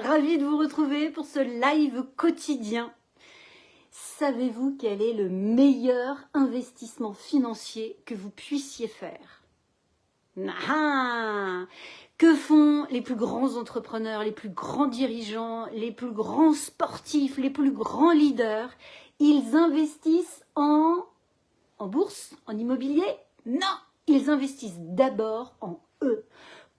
ravie de vous retrouver pour ce live quotidien. Savez-vous quel est le meilleur investissement financier que vous puissiez faire? Que font les plus grands entrepreneurs, les plus grands dirigeants, les plus grands sportifs, les plus grands leaders? Ils investissent en bourse, en immobilier? Non, ils investissent d'abord en eux.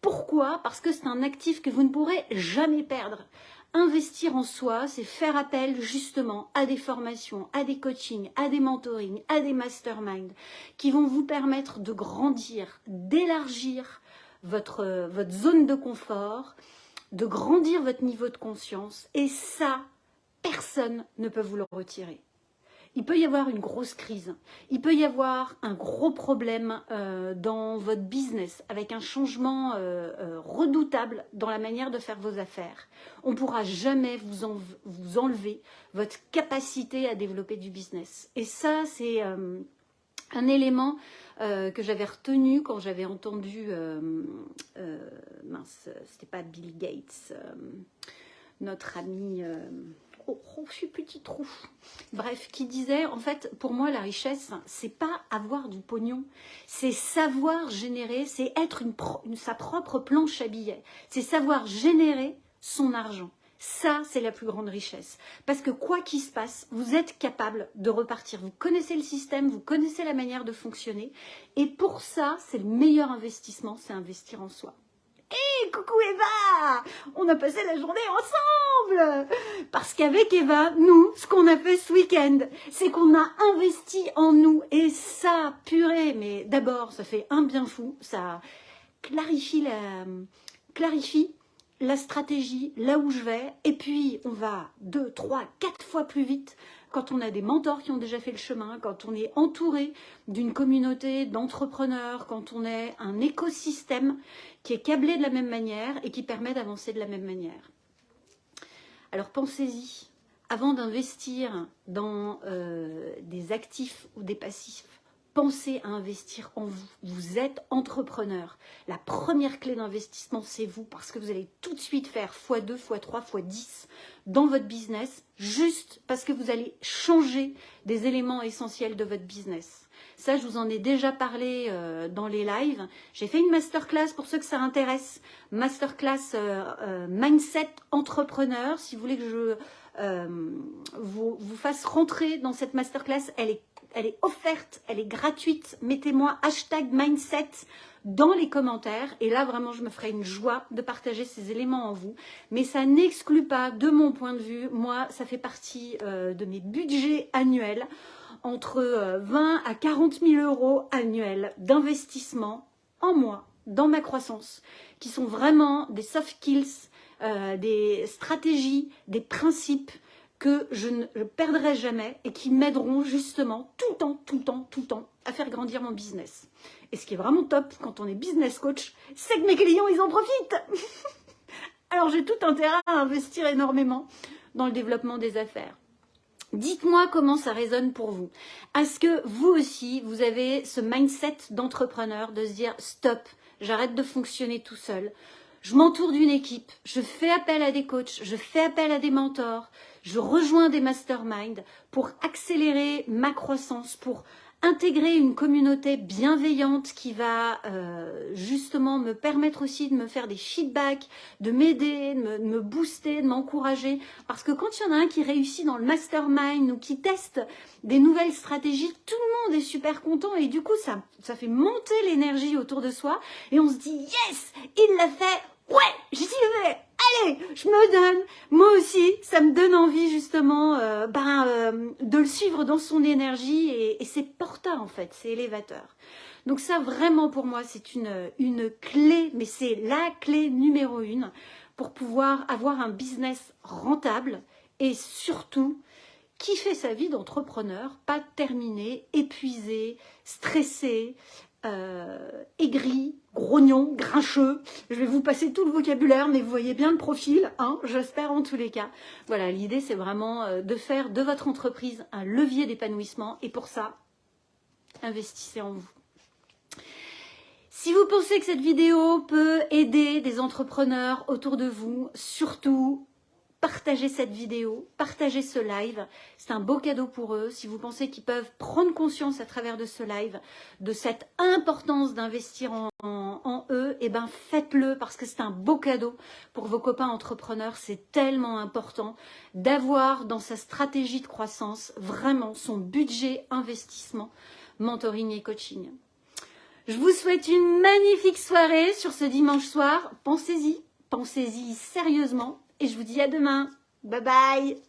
Pourquoi? Parce que c'est un actif que vous ne pourrez jamais perdre. Investir en soi, c'est faire appel justement à des formations, à des coachings, à des mentorings, à des masterminds qui vont vous permettre de grandir, d'élargir votre zone de confort, de grandir votre niveau de conscience. Et ça, personne ne peut vous le retirer. Il peut y avoir une grosse crise, il peut y avoir un gros problème dans votre business avec un changement redoutable dans la manière de faire vos affaires. On ne pourra jamais vous enlever votre capacité à développer du business. Et ça, c'est un élément que j'avais retenu quand j'avais entendu, c'était pas Bill Gates, notre ami... je suis petit trou. Bref, qui disait, en fait, pour moi, la richesse, c'est pas avoir du pognon, c'est savoir générer, c'est être sa propre planche à billets, c'est savoir générer son argent. Ça, c'est la plus grande richesse. Parce que quoi qu'il se passe, vous êtes capable de repartir. Vous connaissez le système, vous connaissez la manière de fonctionner. Et pour ça, c'est le meilleur investissement, c'est investir en soi. Hey, coucou Eva! On a passé la journée ensemble! Parce qu'avec Eva, nous, ce qu'on a fait ce week-end, c'est qu'on a investi en nous. Et ça, purée, mais d'abord, ça fait un bien fou. Ça clarifie la stratégie, là où je vais. Et puis, on va 2, 3, 4 fois plus vite quand on a des mentors qui ont déjà fait le chemin, quand on est entouré d'une communauté d'entrepreneurs, quand on est un écosystème qui est câblé de la même manière et qui permet d'avancer de la même manière. Alors pensez-y, avant d'investir dans des actifs ou des passifs, pensez à investir en vous. Vous êtes entrepreneur. La première clé d'investissement, c'est vous, parce que vous allez tout de suite faire x2, x3, x10 dans votre business, juste parce que vous allez changer des éléments essentiels de votre business. Ça, je vous en ai déjà parlé dans les lives. J'ai fait une masterclass pour ceux que ça intéresse. Masterclass Mindset Entrepreneur. Si vous voulez que je vous fasse rentrer dans cette masterclass, elle est offerte, elle est gratuite. Mettez-moi #mindset dans les commentaires. Et là, vraiment, je me ferai une joie de partager ces éléments en vous. Mais ça n'exclut pas, de mon point de vue, moi, ça fait partie de mes budgets annuels, entre 20 à 40 000 euros annuels d'investissement en moi, dans ma croissance, qui sont vraiment des soft skills, des stratégies, des principes que je ne perdrai jamais et qui m'aideront justement tout le temps à faire grandir mon business. Et ce qui est vraiment top quand on est business coach, c'est que mes clients, ils en profitent. Alors j'ai tout intérêt à investir énormément dans le développement des affaires. Dites-moi comment ça résonne pour vous. Est-ce que vous aussi, vous avez ce mindset d'entrepreneur de se dire stop, j'arrête de fonctionner tout seul. Je m'entoure d'une équipe, je fais appel à des coachs, je fais appel à des mentors, je rejoins des masterminds pour accélérer ma croissance, pour intégrer une communauté bienveillante qui va justement me permettre aussi de me faire des feedbacks, de m'aider, de me booster, de m'encourager. Parce que quand il y en a un qui réussit dans le mastermind ou qui teste des nouvelles stratégies, tout le monde est super content et du coup ça fait monter l'énergie autour de soi et on se dit yes, il l'a fait, ouais, j'y vais. Allez, je me donne, moi aussi, ça me donne envie justement de le suivre dans son énergie et c'est porteur en fait, c'est élévateur. Donc ça vraiment pour moi c'est une clé, mais c'est la clé numéro 1 pour pouvoir avoir un business rentable et surtout kiffer sa vie d'entrepreneur, pas terminé, épuisé, stressé, aigri, grognon, grincheux. Je vais vous passer tout le vocabulaire, mais vous voyez bien le profil, hein, j'espère en tous les cas. Voilà, l'idée c'est vraiment de faire de votre entreprise un levier d'épanouissement et pour ça, investissez en vous. Si vous pensez que cette vidéo peut aider des entrepreneurs autour de vous, surtout partagez cette vidéo, partagez ce live. C'est un beau cadeau pour eux. Si vous pensez qu'ils peuvent prendre conscience à travers de ce live de cette importance d'investir en eux, eh ben faites-le parce que c'est un beau cadeau pour vos copains entrepreneurs. C'est tellement important d'avoir dans sa stratégie de croissance vraiment son budget investissement, mentoring et coaching. Je vous souhaite une magnifique soirée sur ce dimanche soir. Pensez-y sérieusement. Et je vous dis à demain. Bye bye.